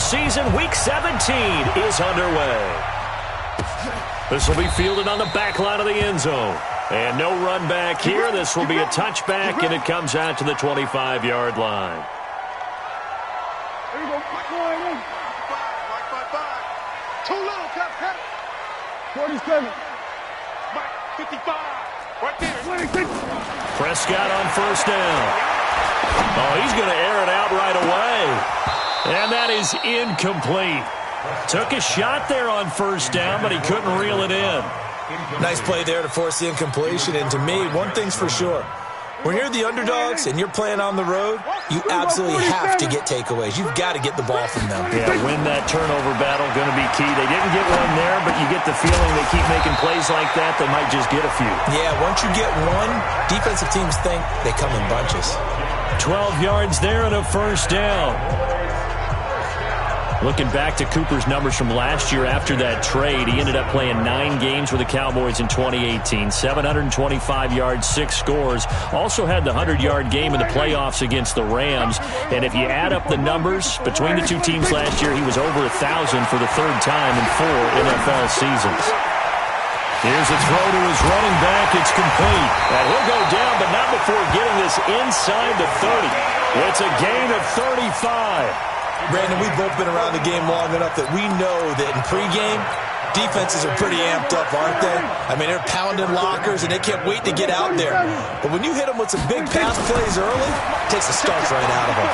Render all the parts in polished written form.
season, Week 17 is underway. This will be fielded on the back line of the end zone. And no run back here. This will be a touchback, and it comes out to the 25-yard line. There you go. 2 little, cut. 47. 55. Right there. 26. Prescott on first down. Oh, he's going to air it out right away. And that is incomplete. Took a shot there on first down, but he couldn't reel it in. Nice play there to force the incompletion. And to me, one thing's for sure. When you're the underdogs and you're playing on the road, you absolutely have to get takeaways. You've got to get the ball from them. Yeah, win that turnover battle, going to be key. They didn't get one there, but you get the feeling they keep making plays like that, they might just get a few. Yeah, once you get one, defensive teams think they come in bunches. 12 yards there and a first down. Looking back to Cooper's numbers from last year after that trade, he ended up playing 9 games with the Cowboys in 2018. 725 yards, 6 scores. Also had the 100-yard game in the playoffs against the Rams. And if you add up the numbers between the two teams last year, he was over 1,000 for the 3rd time in 4 NFL seasons. Here's a throw to his running back. It's complete. And he'll go down, but not before getting this inside the 30. It's a gain of 35. Brandon, we've both been around the game long enough that we know that in pregame, defenses are pretty amped up, aren't they? I mean, they're pounding lockers, and they can't wait to get out there. But when you hit them with some big pass plays early, it takes the starch right out of them.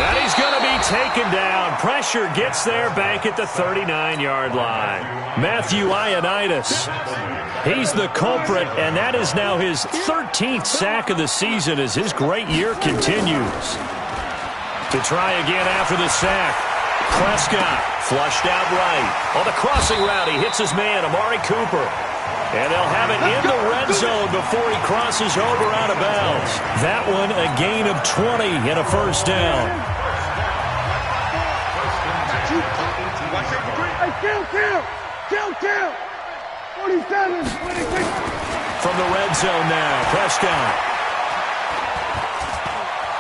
And he's going to be taken down. Pressure gets there back at the 39-yard line. Matthew Ioannidis. He's the culprit, and that is now his 13th sack of the season as his great year continues. To try again after the sack. Prescott flushed out right. On the crossing route, he hits his man, Amari Cooper. And they'll have it in the red zone before he crosses over out of bounds. That one a gain of 20 and a first down. Kill. 47, 26. From the red zone now, Prescott.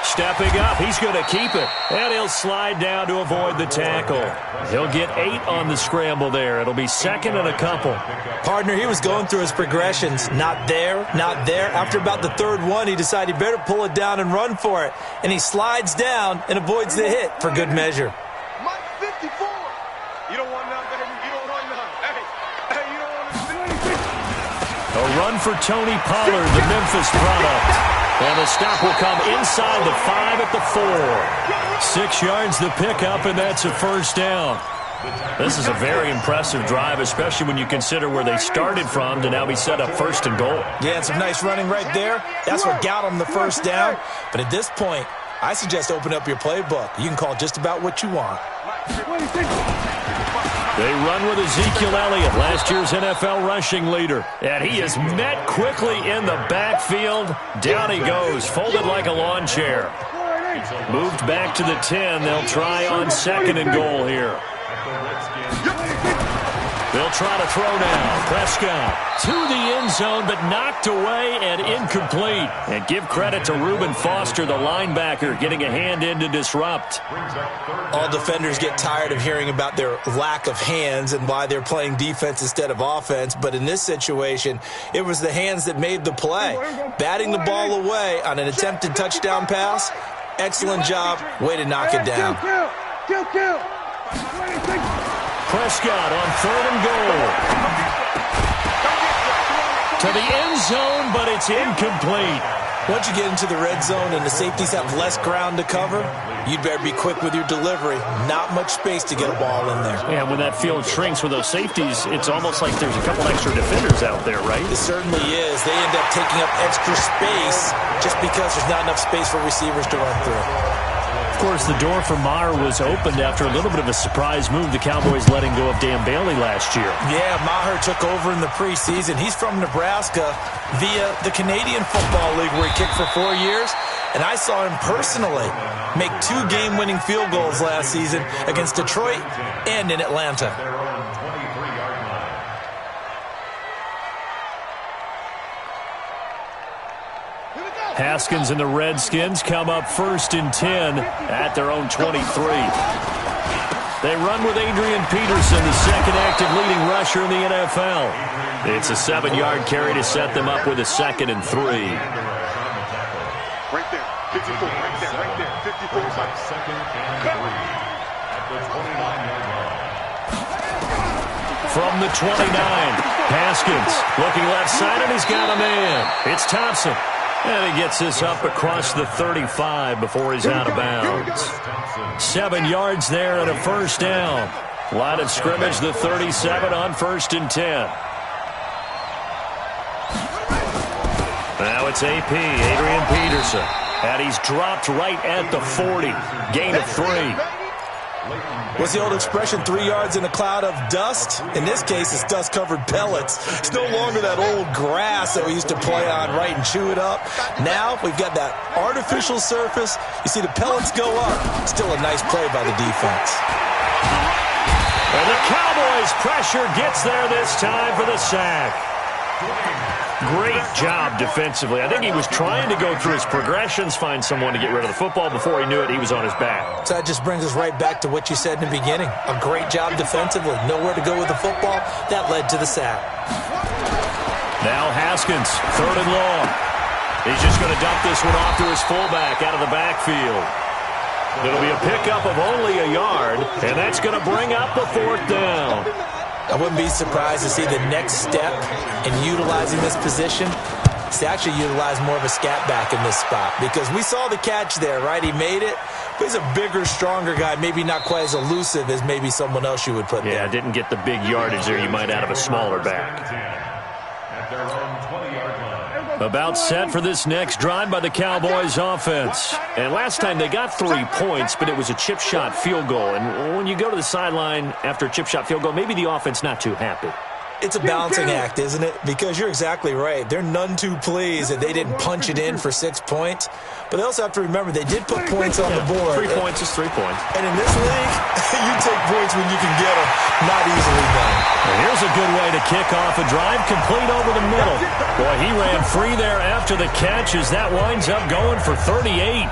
Stepping up, he's going to keep it. And he'll slide down to avoid the tackle. He'll get 8 on the scramble there. It'll be 2nd and a couple. Partner, he was going through his progressions. Not there. After about the 3rd one, he decided he better pull it down and run for it. And he slides down and avoids the hit for good measure. Mike 54. You don't want none, baby. You don't want none. Hey, you don't want none. A run for Tony Pollard, the Memphis product. And the stop will come inside the 5 at the 4. 6 yards the pickup, and that's a first down. This is a very impressive drive, especially when you consider where they started from to now be set up 1st and goal. Yeah, and some nice running right there. That's what got them the first down. But at this point, I suggest open up your playbook. You can call just about what you want. They run with Ezekiel Elliott, last year's NFL rushing leader. And he is met quickly in the backfield. Down he goes, folded like a lawn chair. Moved back to the 10. They'll try on 2nd and goal here. They'll try to throw now. Prescott to the end zone, but knocked away and incomplete. And give credit to Reuben Foster, the linebacker, getting a hand in to disrupt. All defenders get tired of hearing about their lack of hands and why they're playing defense instead of offense. But in this situation, it was the hands that made the play. Batting the ball away on an attempted touchdown pass. Excellent job. Way to knock it down. Kill. Prescott on 3rd and goal. To the end zone, but it's incomplete. Once you get into the red zone and the safeties have less ground to cover, you'd better be quick with your delivery. Not much space to get a ball in there. And when that field shrinks with those safeties, it's almost like there's a couple extra defenders out there, right? It certainly is. They end up taking up extra space just because there's not enough space for receivers to run through. Of course, the door for Maher was opened after a little bit of a surprise move. The Cowboys letting go of Dan Bailey last year. Yeah, Maher took over in the preseason. He's from Nebraska via the Canadian Football League where he kicked for 4 years. And I saw him personally make 2 game-winning field goals last season against Detroit and in Atlanta. Haskins and the Redskins come up 1st and 10 at their own 23. They run with Adrian Peterson, the second active leading rusher in the NFL. It's a 7-yard carry to set them up with a 2nd and 3. Right there, 54, right there, 54. Second and 3 at the 29-yard line. From the 29, Haskins looking left side, and he's got a man. It's Thompson. And he gets this up across the 35 before he's out of bounds. 7 yards there and a 1st down. Line of scrimmage, the 37 on 1st and 10. Now it's AP, Adrian Peterson. And he's dropped right at the 40. Gain of 3. What's the old expression, 3 yards in a cloud of dust? In this case, it's dust-covered pellets. It's no longer that old grass that we used to play on, right, and chew it up. Now we've got that artificial surface. You see the pellets go up. Still a nice play by the defense. And the Cowboys' pressure gets there this time for the sack. Great job defensively. I think he was trying to go through his progressions, find someone to get rid of the football. Before he knew it, he was on his back. So that just brings us right back to what you said in the beginning. A great job defensively. Nowhere to go with the football. That led to the sack. Now Haskins, 3rd and long. He's just going to dump this one off to his fullback out of the backfield. It'll be a pickup of only a yard, and that's going to bring up the 4th down. I wouldn't be surprised to see the next step in utilizing this position is to actually utilize more of a scat back in this spot, because we saw the catch there, right? He made it, but he's a bigger, stronger guy, maybe not quite as elusive as maybe someone else you would put there. Yeah, didn't get the big yardage there you might out of a smaller back. At their own 20-yard line. About set for this next drive by the Cowboys offense. And last time they got 3 points, but it was a chip shot field goal. And when you go to the sideline after a chip shot field goal, maybe the offense not too happy. It's a balancing act, isn't it? Because you're exactly right. They're none too pleased that they didn't punch it in for 6 points. But they also have to remember they did put points on the board. 3 points is 3 points. And in this league, you take points when you can get them. Not easily done. And here's a good way to kick off a drive, complete over the middle. Boy, he ran free there after the catch as that winds up going for 38.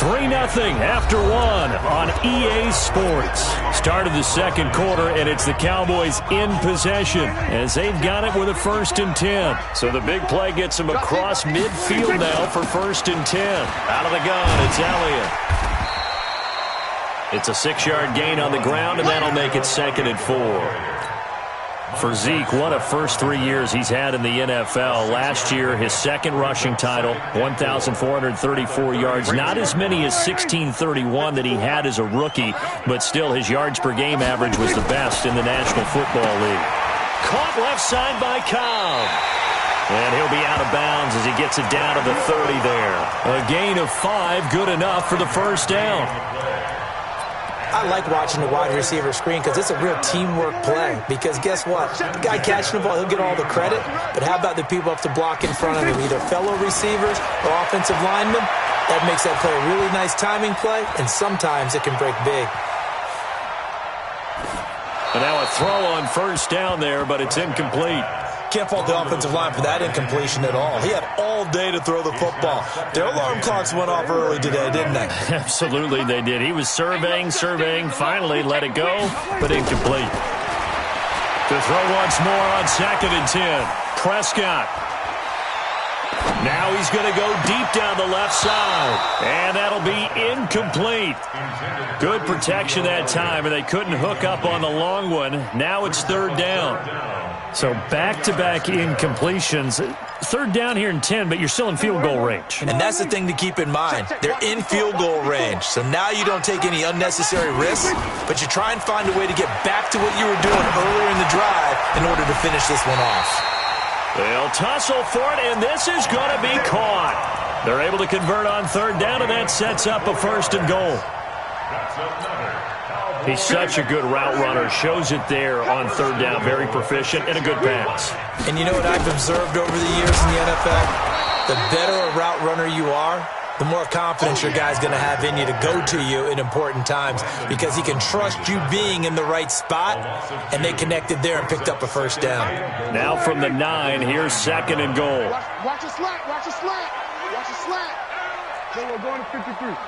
3-0 after 1 on EA Sports. Start of the second quarter, and it's the Cowboys in possession as they've got it with a 1st and 10. So the big play gets them across midfield now for 1st and 10. Out of the gun, it's Elliott. It's a 6-yard gain on the ground, and that'll make it 2nd and 4. For Zeke, what a first 3 years he's had in the NFL. Last year, his 2nd rushing title, 1,434 yards. Not as many as 1,631 that he had as a rookie, but still his yards per game average was the best in the National Football League. Caught left side by Cobb. And he'll be out of bounds as he gets it down to the 30 there. A gain of 5, good enough for the 1st down. I like watching the wide receiver screen because it's a real teamwork play. Because guess what? The guy catching the ball, he'll get all the credit. But how about the people up to block in front of him, either fellow receivers or offensive linemen? That makes that play a really nice timing play, and sometimes it can break big. And now a throw on 1st down there, but it's incomplete. Can't fault the offensive line for that incompletion at all. He had all day to throw the football. Their alarm clocks went off early today, didn't they? Absolutely they did. He was surveying, finally let it go, but incomplete. To throw once more on 2nd and 10. Prescott. Now he's going to go deep down the left side, and that'll be incomplete. Good protection that time, and they couldn't hook up on the long one. Now it's 3rd down. So back-to-back incompletions. 3rd down here in 10, but you're still in field goal range. And that's the thing to keep in mind. They're in field goal range. So now you don't take any unnecessary risks, but you try and find a way to get back to what you were doing earlier in the drive in order to finish this one off. They'll tussle for it, and this is going to be caught. They're able to convert on 3rd down, and that sets up a 1st and goal. He's such a good route runner. Shows it there on 3rd down. Very proficient and a good pass. And you know what I've observed over the years in the NFL? The better a route runner you are, the more confidence your guy's going to have in you to go to you in important times because he can trust you being in the right spot, and they connected there and picked up a first down. Now from the 9, here's 2nd and goal. Watch a slant. Watch a slant. Watch a slant. So we're going to 53.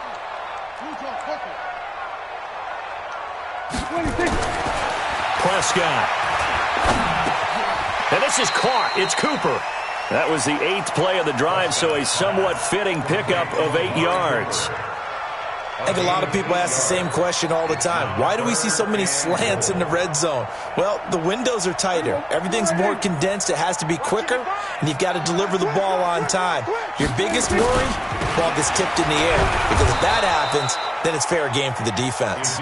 Prescott. And this is caught. It's Cooper. That was the 8th play of the drive, so a somewhat fitting pickup of 8 yards. I think a lot of people ask the same question all the time. Why do we see so many slants in the red zone? Well, the windows are tighter. Everything's more condensed. It has to be quicker, and you've got to deliver the ball on time. Your biggest worry, the ball gets tipped in the air, because if that happens, then it's fair game for the defense.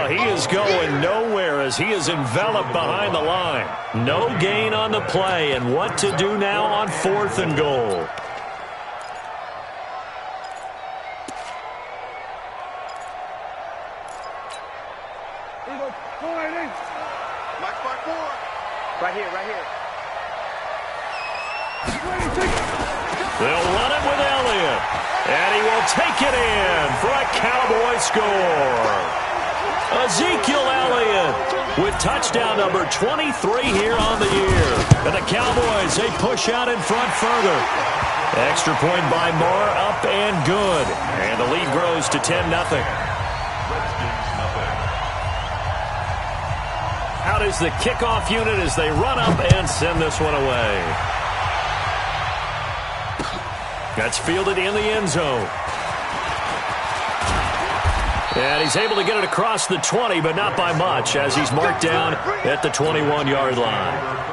He is going nowhere as he is enveloped behind the line. No gain on the play, and what to do now on 4th and goal. Right here. They'll run it with Elliott, and he will take it in for a Cowboy score. Ezekiel Elliott with touchdown number 23 here on the year. And the Cowboys, they push out in front further. Extra point by Marr, up and good. And the lead grows to 10-0. Out is the kickoff unit as they run up and send this one away. That's fielded in the end zone. And he's able to get it across the 20, but not by much, as he's marked down at the 21-yard line.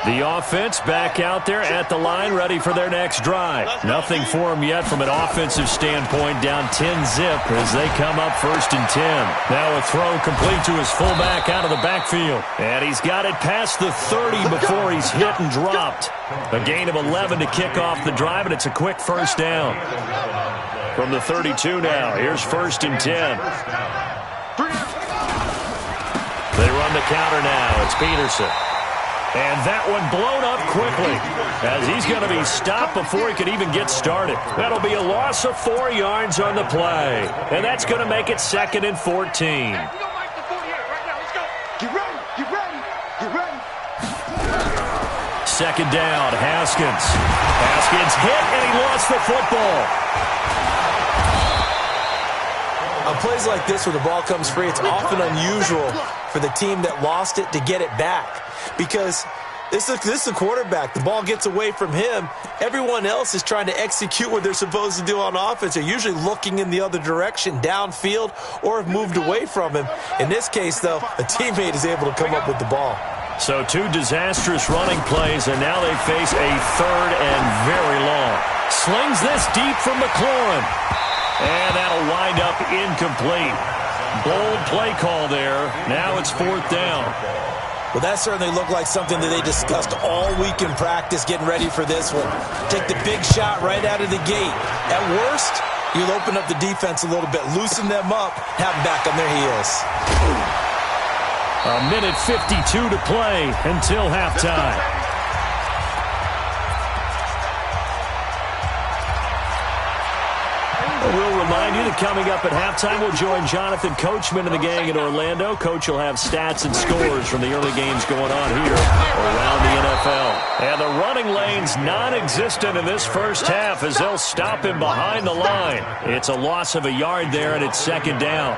The offense back out there at the line, ready for their next drive. Nothing for them yet from an offensive standpoint, down 10-zip as they come up 1st and 10. Now a throw complete to his fullback out of the backfield. And he's got it past the 30 before he's hit and dropped. A gain of 11 to kick off the drive, and it's a quick first down. From the 32 now, here's 1st and 10. They run the counter now. It's Peterson. And that one blown up quickly as he's going to be stopped before he can even get started. That'll be a loss of 4 yards on the play. And that's going to make it 2nd and 14. Second down, Haskins. Haskins hit, and he lost the football. On plays like this where the ball comes free, it's often unusual for the team that lost it to get it back. Because this is a quarterback. The ball gets away from him. Everyone else is trying to execute what they're supposed to do on offense. They're usually looking in the other direction, downfield, or have moved away from him. In this case, though, a teammate is able to come up with the ball. So 2 disastrous running plays, and now they face a 3rd and very long. Slings this deep from McLaurin. And that'll wind up incomplete. Bold play call there. Now it's 4th down. Well, that certainly looked like something that they discussed all week in practice, getting ready for this one. Take the big shot right out of the gate. At worst, you'll open up the defense a little bit, loosen them up, have them back on their heels. A minute 52 to play until halftime. We'll remind you that coming up at halftime, we'll join Jonathan Coachman and the gang in Orlando. Coach will have stats and scores from the early games going on here around the NFL. And the running lane's non-existent in this first half as they'll stop him behind the line. It's a loss of a yard there, and it's 2nd down.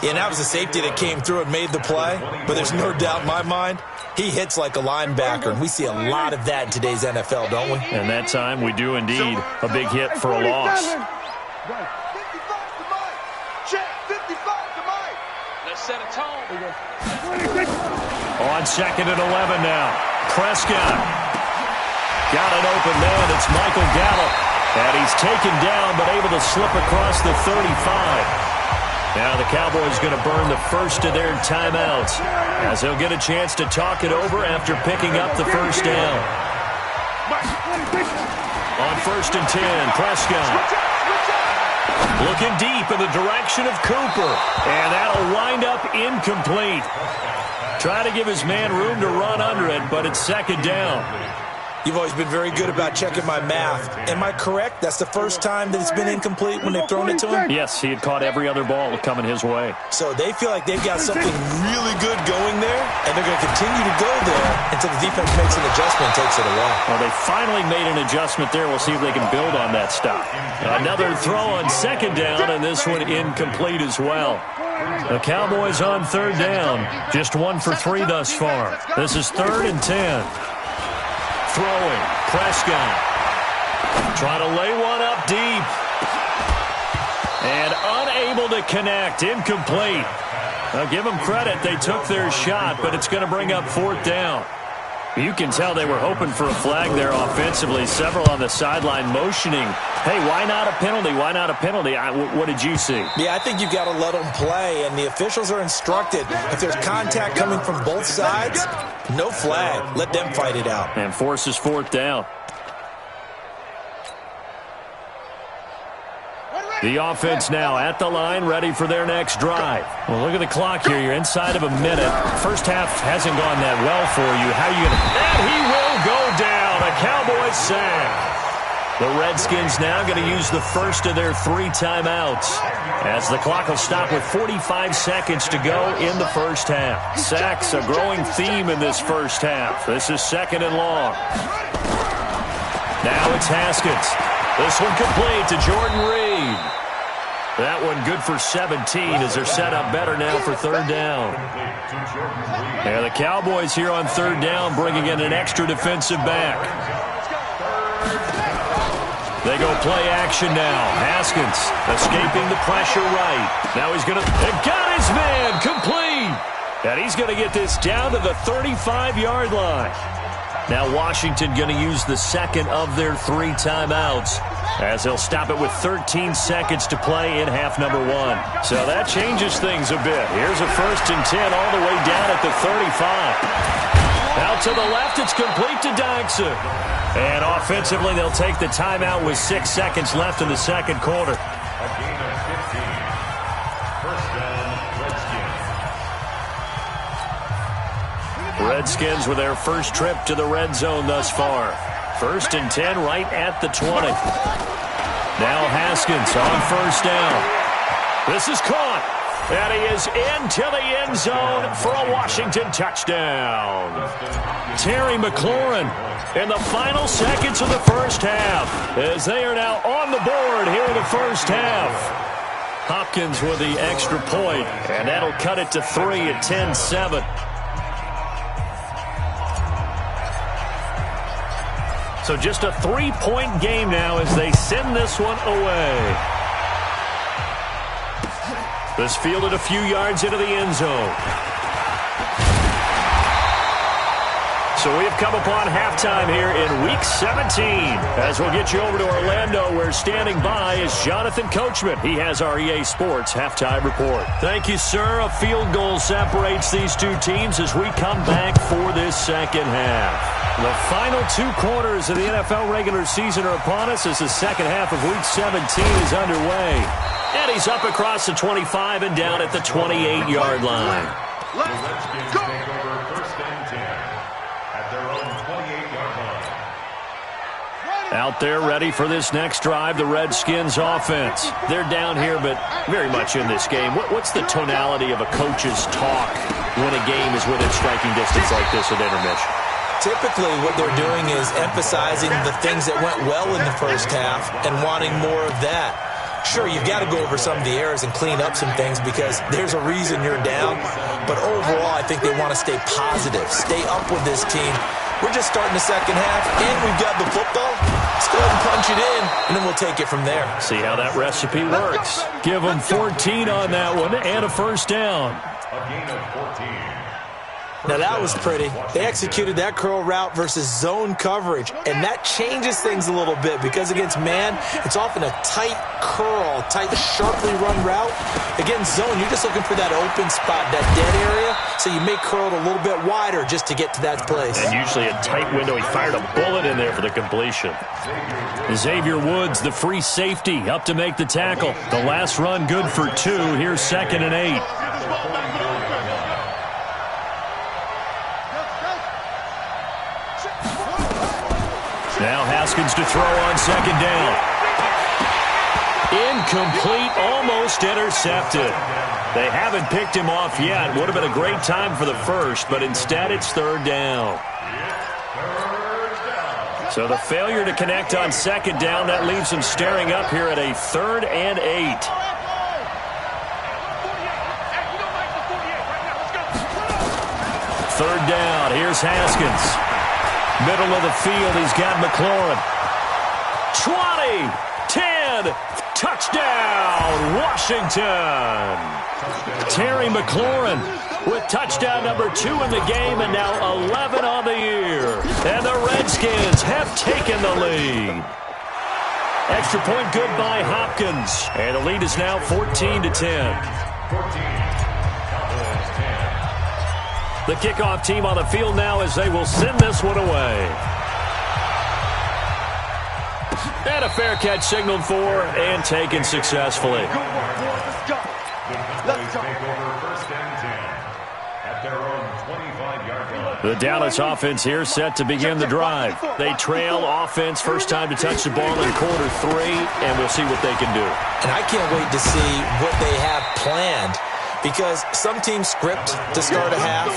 Yeah, and that was a safety that came through and made the play, but there's no doubt in my mind, he hits like a linebacker, and we see a lot of that in today's NFL, don't we? And that time, we do indeed. A big hit for a loss. 55 to Mike. Check, 55 to Mike. Let's set a tone. On 2nd and 11 now. Prescott. Got it open man. It's Michael Gallup. And he's taken down but able to slip across the 35. Now the Cowboys going to burn the first of their timeouts as they'll get a chance to talk it over after picking up the first down. On 1st and 10, Prescott. Looking deep in the direction of Cooper. And that'll wind up incomplete. Try to give his man room to run under it, but it's second down. You've always been very good about checking my math. Am I correct? That's the first time that it's been incomplete when they've thrown it to him? Yes, he had caught every other ball coming his way. So they feel like they've got something really good going there, and they're going to continue to go there until the defense makes an adjustment and takes it away. Well, they finally made an adjustment there. We'll see if they can build on that stuff. Another throw on second down, and this one incomplete as well. The Cowboys on third down. Just 1 for 3 thus far. This is 3rd and 10. Throwing. Prescott. Trying to lay one up deep. And unable to connect. Incomplete. I'll give them credit. They took their shot, but it's going to bring up 4th down. You can tell they were hoping for a flag there offensively. Several on the sideline motioning. Hey, why not a penalty? Why not a penalty? What did you see? Yeah, I think you've got to let them play, and the officials are instructed. If there's contact coming from both sides, no flag. Let them fight it out. And forces 4th down. The offense now at the line, ready for their next drive. Well, look at the clock here. You're inside of a minute. First half hasn't gone that well for you. How are you going to... And he will go down. A Cowboys sack. The Redskins now going to use the first of their 3 timeouts, as the clock will stop with 45 seconds to go in the first half. Sacks, a growing theme in this first half. This is 2nd and long. Now it's Haskins. This one complete to Jordan Reed. That one good for 17 as they're set up better now for 3rd down. And the Cowboys here on 3rd down bringing in an extra defensive back. They go play action now. Haskins escaping the pressure right. Now he's going to... Got his man complete. And he's going to get this down to the 35-yard line. Now Washington going to use the second of their 3 timeouts, as they'll stop it with 13 seconds to play in half number 1. So that changes things a bit. Here's a 1st and 10 all the way down at the 35. Out to the left, it's complete to Dykson. And offensively, they'll take the timeout with 6 seconds left in the second quarter. A gain of 15. First down, Redskins. Redskins with their first trip to the red zone thus far. 1st and 10 right at the 20. Now Haskins on 1st down. This is caught. And he is into the end zone for a Washington touchdown. Terry McLaurin in the final seconds of the first half, as they are now on the board here in the first half. Hopkins with the extra point, and that'll cut it to 3 at 10-7. So just a 3-point game now as they send this one away. This fielded a few yards into the end zone. So we have come upon halftime here in Week 17. As we'll get you over to Orlando, where standing by is Jonathan Coachman. He has our EA Sports Halftime Report. Thank you, sir. A field goal separates these 2 teams as we come back for this second half. The final 2 quarters of the NFL regular season are upon us as the second half of Week 17 is underway. And he's up across the 25 and down at the 28-yard line. Redskins take over 1st and 10 at their own 28-yard line. Out there ready for this next drive, the Redskins offense. They're down here, but very much in this game. What's the tonality of a coach's talk when a game is within striking distance like this at intermission? Typically, what they're doing is emphasizing the things that went well in the first half and wanting more of that. Sure, you've got to go over some of the errors and clean up some things because there's a reason you're down. But overall, I think they want to stay positive, stay up with this team. We're just starting the second half, and we've got the football. Let's go ahead and punch it in, and then we'll take it from there. See how that recipe works. Give them 14 on that one and a 1st down. A gain of 14. Now that was pretty. They executed that curl route versus zone coverage, and that changes things a little bit because against man, it's often a tight curl, tight, sharply run route. Against zone, you're just looking for that open spot, that dead area, so you may curl it a little bit wider just to get to that place. And usually a tight window. He fired a bullet in there for the completion. Xavier Woods, the free safety, up to make the tackle. The last run good for 2. Here's 2nd and 8. Now Haskins to throw on 2nd down. Incomplete, almost intercepted. They haven't picked him off yet. Would have been a great time for the first, but instead it's 3rd down. So the failure to connect on 2nd down, that leaves them staring up here at a 3rd and 8. Third down, here's Haskins. Middle of the field, he's got McLaurin. 20, 10, touchdown, Washington. Terry McLaurin with touchdown number 2 in the game and now 11 on the year. And the Redskins have taken the lead. Extra point good by Hopkins. And the lead is now 14-10. The kickoff team on the field now as they will send this one away. And a fair catch signaled for and taken successfully. The Dallas offense here set to begin the drive. They trail offense, first time to touch the ball in quarter 3, and we'll see what they can do. And I can't wait to see what they have planned. Because some teams script to start a half.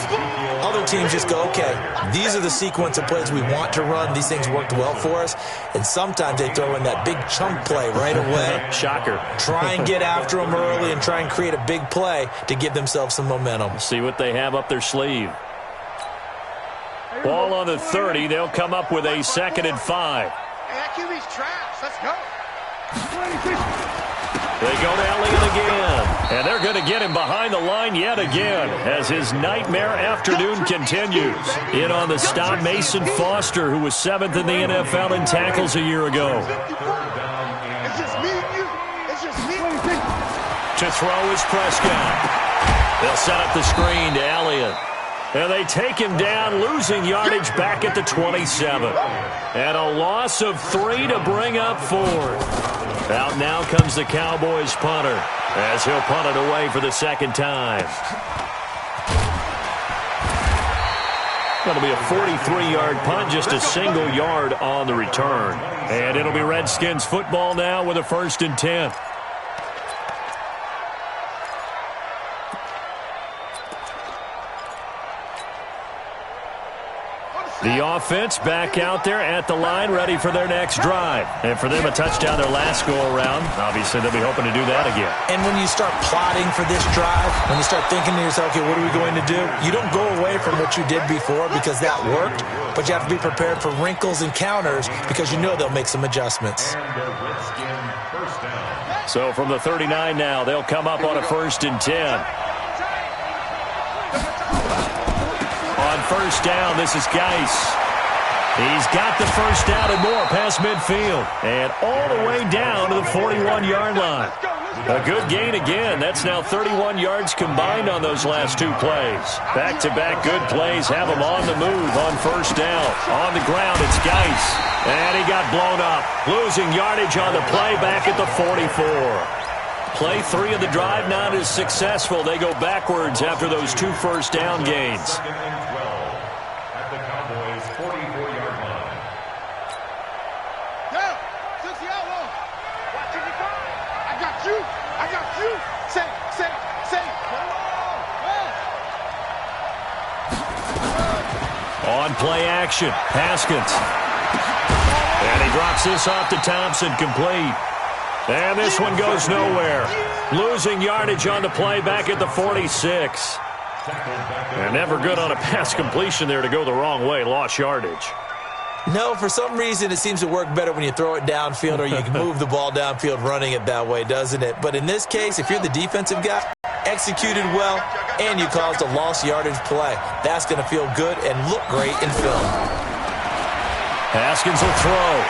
Other teams just go, okay, these are the sequence of plays we want to run. These things worked well for us. And sometimes they throw in that big chunk play right away. Shocker. Try and get after them early and try and create a big play to give themselves some momentum. See what they have up their sleeve. Ball on the 30. They'll come up with a 2nd and 5. Hey, that QB's trash. Let's go. They go to Elliott again. And they're going to get him behind the line yet again as his nightmare afternoon continues. In on the stop, Mason Foster, who was 7th in the NFL in tackles a year ago. It's just me and you. It's just me. To throw is Prescott. They'll set up the screen to Elliott. And they take him down, losing yardage back at the 27. And a loss of 3 to bring up 4th. Out now comes the Cowboys punter as he'll punt it away for the 2nd time. Going to be a 43-yard punt, just a single yard on the return. And it'll be Redskins football now with a 1st and 10. The offense back out there at the line, ready for their next drive. And for them, a touchdown their last go-around. Obviously, they'll be hoping to do that again. And when you start plotting for this drive, when you start thinking to yourself, okay, what are we going to do? You don't go away from what you did before because that worked, but you have to be prepared for wrinkles and counters because you know they'll make some adjustments. So from the 39 now, they'll come up on a 1st and 10. On 1st down, this is Geis. He's got the 1st down and more past midfield. And all the way down to the 41-yard line. A good gain again. That's now 31 yards combined on those last 2 plays. Back-to-back good plays have him on the move on 1st down. On the ground, it's Geis. And he got blown up. Losing yardage on the play back at the 44. Play 3 of the drive not as successful. They go backwards after those 2 1st down gains. On play action, Haskins. And he drops this off to Thompson, complete. And this one goes nowhere. Losing yardage on the play back at the 46. And never good on a pass completion there to go the wrong way. Lost yardage. No, for some reason it seems to work better when you throw it downfield or you can move the ball downfield running it that way, doesn't it? But in this case, if you're the defensive guy, executed well, and you caused a lost yardage play. That's going to feel good and look great in film. Haskins will throw.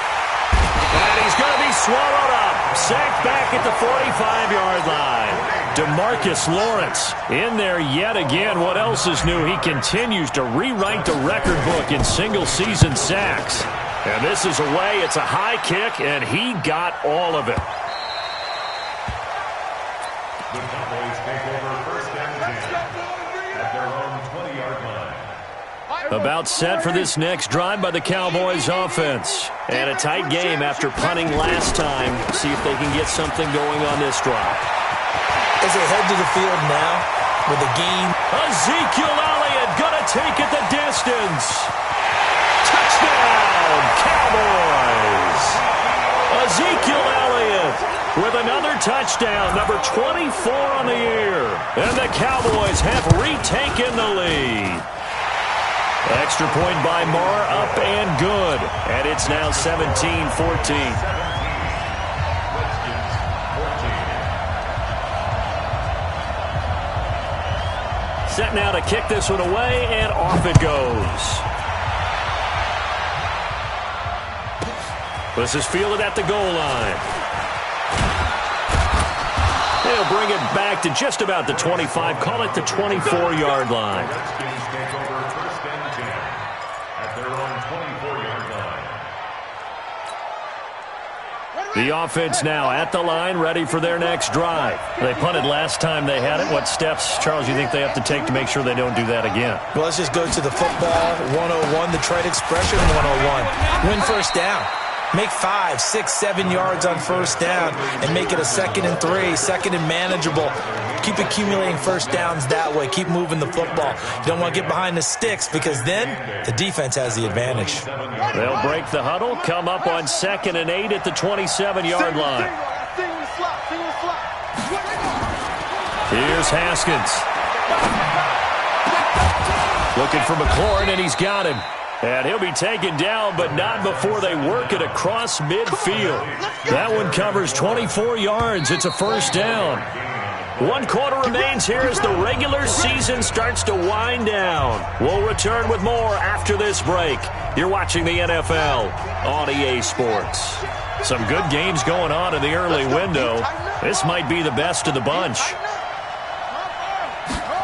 And he's going to be swallowed up. Sacked back at the 45-yard line. DeMarcus Lawrence in there yet again. What else is new? He continues to rewrite the record book in single-season sacks. And this is away. It's a high kick, and he got all of it. The Cowboys take over first and 10 at their own 20-yard line. About set for this next drive by the Cowboys offense. And a tight game after punting last time. See if they can get something going on this drive. As they head to the field now with a gain. Ezekiel Elliott gonna take it the distance. Touchdown, Cowboys! Ezekiel Elliott with another touchdown, number 24 on the year. And the Cowboys have retaken the lead. Extra point by Marr, up and good. And it's now 17-14. Set now to kick this one away, and off it goes. This is fielded at the goal line. They'll bring it back to just about the 25. Call it the 24-yard line. Redskins take over first and 10 at their own 24-yard line. The offense now at the line, ready for their next drive. They punted last time they had it. What steps, Charles, you think they have to take to make sure they don't do that again? Well, let's just go to the football 101, the trade expression 101. Win first down. Make 5, 6, 7 yards on first down and make it a 2nd and 3, 2nd and manageable. Keep accumulating first downs that way. Keep moving the football. You don't want to get behind the sticks because then the defense has the advantage. They'll break the huddle, come up on 2nd and 8 at the 27-yard line. Here's Haskins. Looking for McLaurin, and he's got him. And he'll be taken down, but not before they work it across midfield. That one covers 24 yards. It's a first down. 1 quarter remains here as the regular season starts to wind down. We'll return with more after this break. You're watching the NFL on EA Sports. Some good games going on in the early window. This might be the best of the bunch.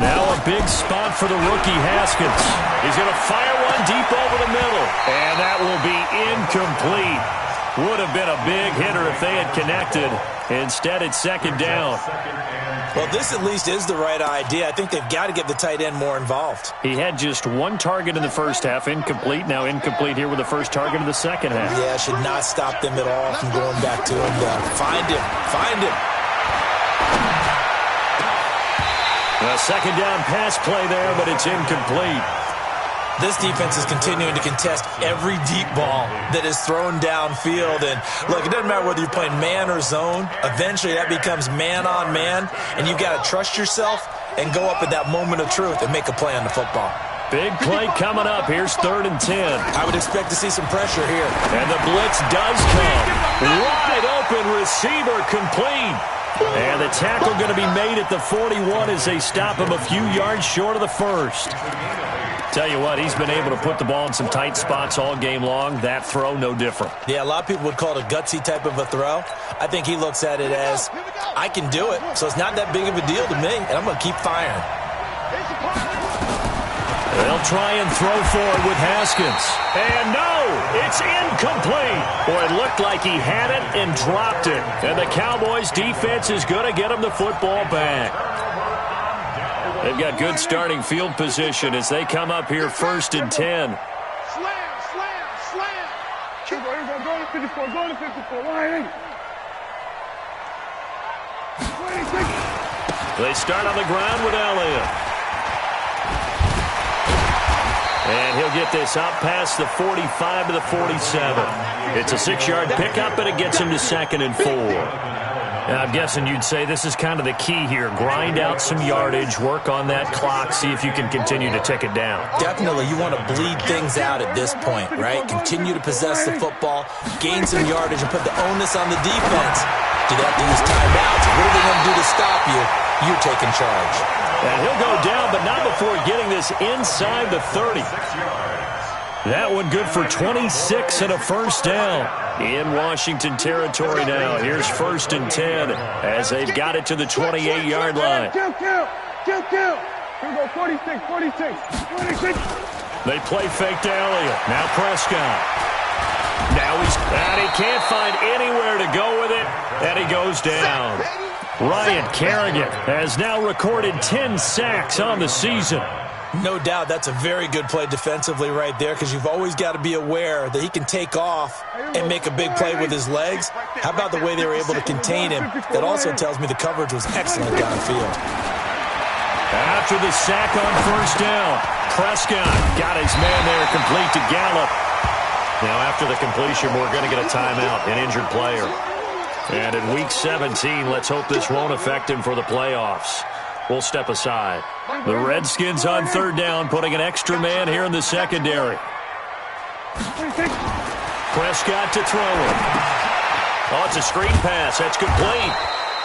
Now a big spot for the rookie Haskins. He's going to fire one deep over the middle. And that will be incomplete. Would have been a big hitter if they had connected. Instead, it's 2nd down. Well, this at least is the right idea. I think they've got to get the tight end more involved. He had just 1 target in the first half, incomplete. Now incomplete here with the first target of the second half. Yeah, should not stop them at all from going back to him. Find him. Find him. A 2nd down pass play there, but it's incomplete. This defense is continuing to contest every deep ball that is thrown downfield. And look, it doesn't matter whether you're playing man or zone. Eventually, that becomes man on man. And you've got to trust yourself and go up at that moment of truth and make a play on the football. Big play coming up. Here's 3rd and 10. I would expect to see some pressure here. And the blitz does come. Wide open receiver complete. And the tackle going to be made at the 41 as they stop him a few yards short of the first. Tell you what, he's been able to put the ball in some tight spots all game long. That throw, no different. Yeah, a lot of people would call it a gutsy type of a throw. I think he looks at it as, I can do it, so it's not that big of a deal to me, and I'm going to keep firing. They'll try and throw forward with Haskins. And no, it's incomplete. Boy, it looked like he had it and dropped it. And the Cowboys defense is going to get him the football back. They've got good starting field position as they come up here 1st and 10. Slam, slam, slam. Go to 54, go to 54. They start on the ground with Elliott. And he'll get this out past the 45 to the 47. It's a 6-yard pickup, and it gets him to 2nd and 4. Now, I'm guessing you'd say this is kind of the key here. Grind out some yardage, work on that clock, see if you can continue to tick it down. Definitely, you want to bleed things out at this point, right? Continue to possess the football, gain some yardage, and put the onus on the defense. Do they have to use timeouts? What are they going to do to stop you? you're taking charge. And he'll go down, but not before getting this inside the 30. That one good for 26 and a first down. In Washington territory now. Here's 1st and 10 as they've got it to the 28-yard line. Count. Here we go, 46. They play fake to Elliott. Now Prescott. Now he can't find anywhere to go with it, and he goes down. Ryan Kerrigan has now recorded 10 sacks on the season. No doubt that's a very good play defensively right there, because you've always got to be aware that he can take off and make a big play with his legs. How about the way they were able to contain him? That also tells me the coverage was excellent downfield. After the sack on 1st down, Prescott got his man there complete to Gallup. Now after the completion, we're going to get a timeout, an injured player. And in Week 17, let's hope this won't affect him for the playoffs. We'll step aside. The Redskins on 3rd down, putting an extra man here in the secondary. Prescott to throw it. Oh, it's a screen pass. That's complete.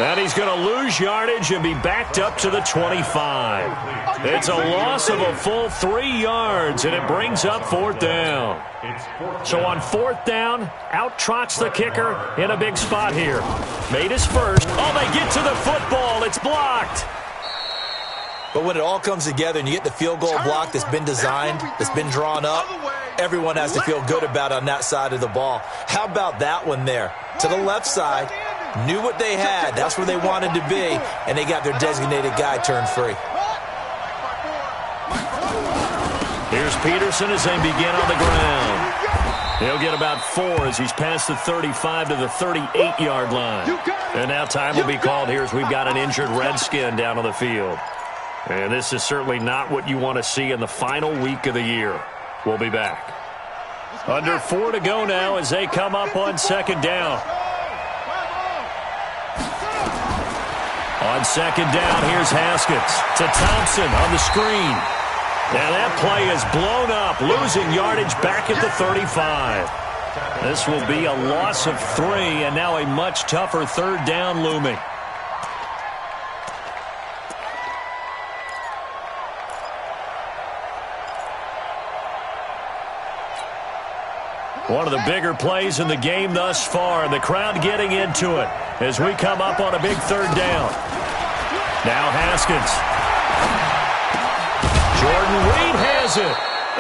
And he's going to lose yardage and be backed up to the 25. It's a loss of a full 3 yards, and it brings up 4th down. So on 4th down, out trots the kicker in a big spot here. Made his first. Oh, they get to the football. It's blocked. But when it all comes together and you get the field goal block that's been designed, that's been drawn up, everyone has to feel good about on that side of the ball. How about that one there? To the left side, knew what they had. That's where they wanted to be, and they got their designated guy turned free. Here's Peterson as they begin on the ground. He'll get about 4 as he's past the 35 to the 38-yard line. And now time will be called here as we've got an injured Redskin down on the field. And this is certainly not what you want to see in the final week of the year. We'll be back. Under 4 to go now as they come up on 2nd down. On 2nd down, here's Haskins to Thompson on the screen. And that play is blown up, losing yardage back at the 35. This will be a loss of 3, and now a much tougher 3rd down looming. One of the bigger plays in the game thus far, and the crowd getting into it as we come up on a big 3rd down. Now Haskins. Jordan Reed has it,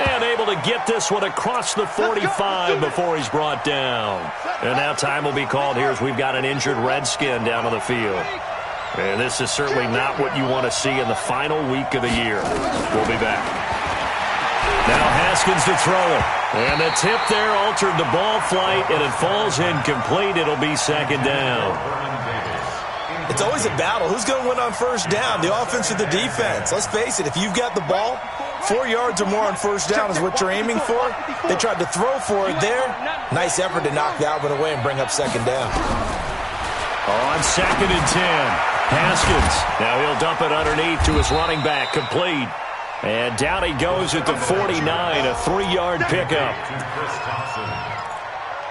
and able to get this one across the 45 before he's brought down. And now time will be called here as we've got an injured Redskin down on the field. And this is certainly not what you want to see in the final week of the year. We'll be back. Now Haskins to throw it. And the tip there altered the ball flight, and it falls incomplete. It'll be 2nd down. It's always a battle. Who's going to win on 1st down, the offense or the defense? Let's face it, if you've got the ball, 4 yards or more on 1st down is what you're aiming for. They tried to throw for it there. Nice effort to knock that one away and bring up 2nd down. On 2nd and 10, Haskins. Now he'll dump it underneath to his running back, complete. And down he goes at the 49, a 3-yard pickup.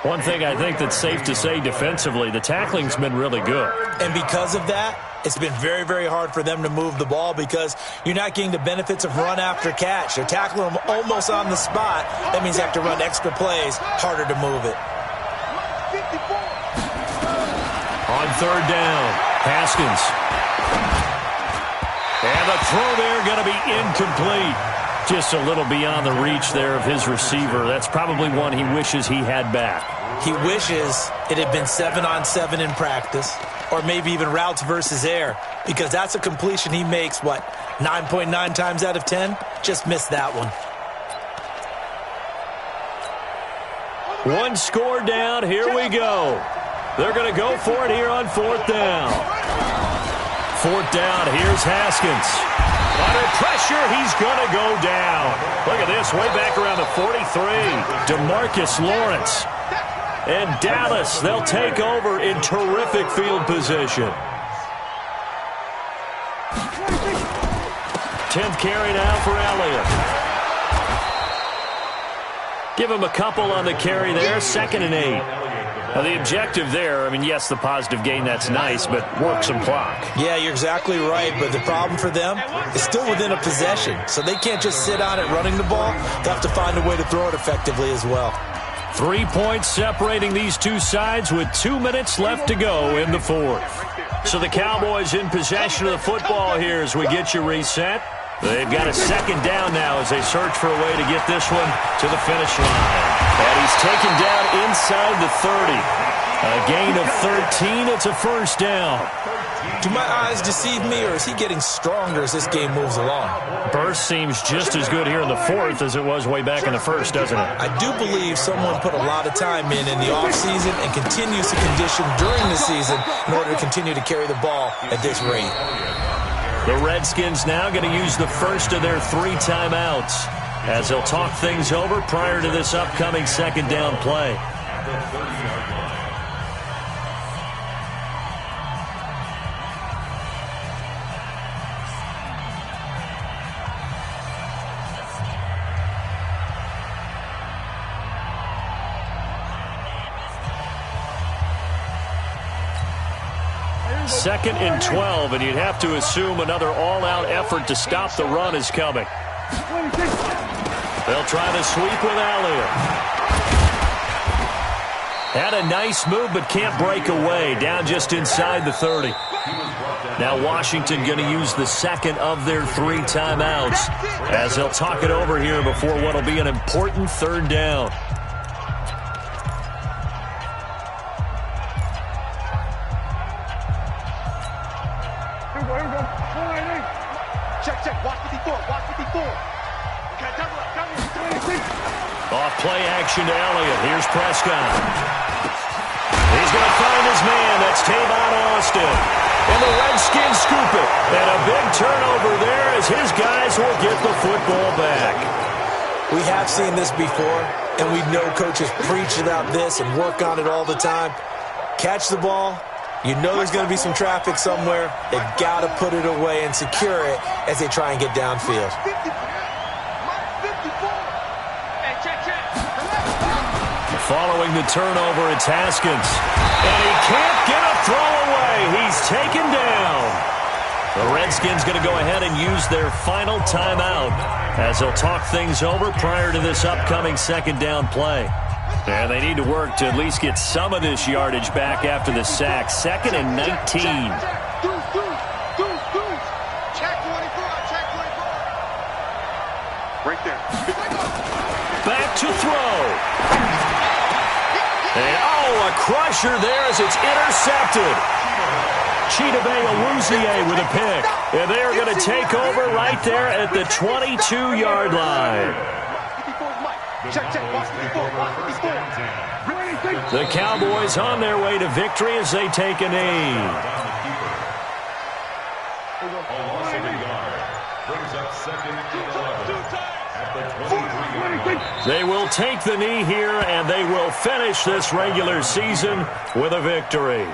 One thing I think that's safe to say defensively, the tackling's been really good. And because of that, it's been very, very hard for them to move the ball because you're not getting the benefits of run after catch. They're tackling them almost on the spot. That means they have to run extra plays, harder to move it. On 3rd down, Haskins. And the throw there going to be incomplete. Just a little beyond the reach there of his receiver. That's probably one he wishes he had back. He wishes it had been 7-on-7 in practice, or maybe even routes versus air, because that's a completion he makes, 9.9 times out of 10? Just missed that one. One score down. Here we go. They're going to go for it here on 4th down. 4th down, here's Haskins. Under pressure, he's going to go down. Look at this, way back around the 43. DeMarcus Lawrence. And Dallas, they'll take over in terrific field position. 10th carry now for Elliott. Give him a couple on the carry there, 2nd and 8. Well, the objective there, I mean, yes, the positive gain, that's nice, but work some clock. Yeah, you're exactly right, but the problem for them is still within a possession, so they can't just sit on it running the ball. They'll have to find a way to throw it effectively as well. 3 points separating these two sides with 2 minutes left to go in the fourth. So the Cowboys in possession of the football here as we get you reset. They've got a second down now as they search for a way to get this one to the finish line. And he's taken down inside the 30. A gain of 13. It's a first down. Do my eyes deceive me, or is he getting stronger as this game moves along? Burst seems just as good here in the fourth as it was way back in the first, doesn't it? I do believe someone put a lot of time in the offseason and continues to condition during the season in order to continue to carry the ball at this rate. The Redskins now going to use the first of their 3 timeouts as they'll talk things over prior to this upcoming second down play. Second and 12, and you'd have to assume another all-out effort to stop the run is coming. They'll try to sweep with Elliott. Had a nice move, but can't break away. Down just inside the 30. Now Washington going to use the second of their 3 timeouts as they'll talk it over here before what will be an important third down. Check. Watch 54. Off play action to Elliott. Here's Prescott. He's going to find his man. That's Tavon Austin. And the Redskins scoop it. And a big turnover there as his guys will get the football back. We have seen this before, and we know coaches preach about this and work on it all the time. Catch the ball. You know there's going to be some traffic somewhere. They've got to put it away and secure it as they try and get downfield. Following the turnover, it's Haskins. And he can't get a throw away. He's taken down. The Redskins going to go ahead and use their final timeout as they'll talk things over prior to this upcoming second down play. And they need to work to at least get some of this yardage back after the sack. Second and 19. Check 24. Right there. Back to throw. And, a crusher there as it's intercepted. Chidobe Awuzie with a pick. And they're going to take over right there at the 22-yard line. Check. The Cowboys on their way to victory as they take a knee. They will take the knee here, and they will finish this regular season with a victory.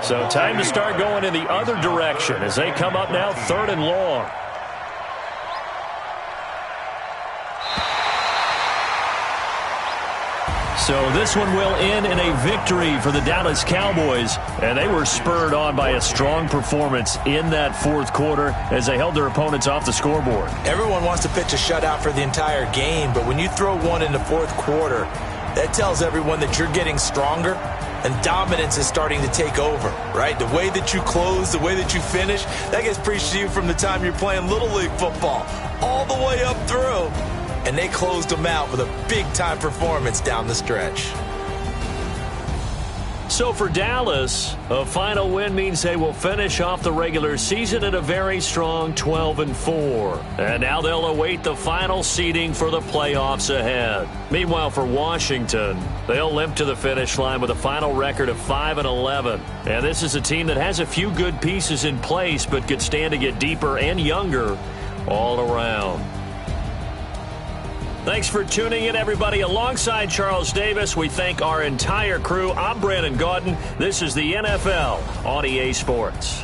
So time to start going in the other direction as they come up now 3rd and long. So this one will end in a victory for the Dallas Cowboys, and they were spurred on by a strong performance in that fourth quarter as they held their opponents off the scoreboard. Everyone wants to pitch a shutout for the entire game, but when you throw one in the fourth quarter, that tells everyone that you're getting stronger and dominance is starting to take over, right? The way that you close, the way that you finish, that gets preached to you from the time you're playing Little League football all the way up through. And they closed them out with a big-time performance down the stretch. So for Dallas, a final win means they will finish off the regular season at a very strong 12-4. And now they'll await the final seeding for the playoffs ahead. Meanwhile, for Washington, they'll limp to the finish line with a final record of 5-11. And this is a team that has a few good pieces in place, but could stand to get deeper and younger all around. Thanks for tuning in, everybody. Alongside Charles Davis, we thank our entire crew. I'm Brandon Gaudin. This is the NFL on EA Sports.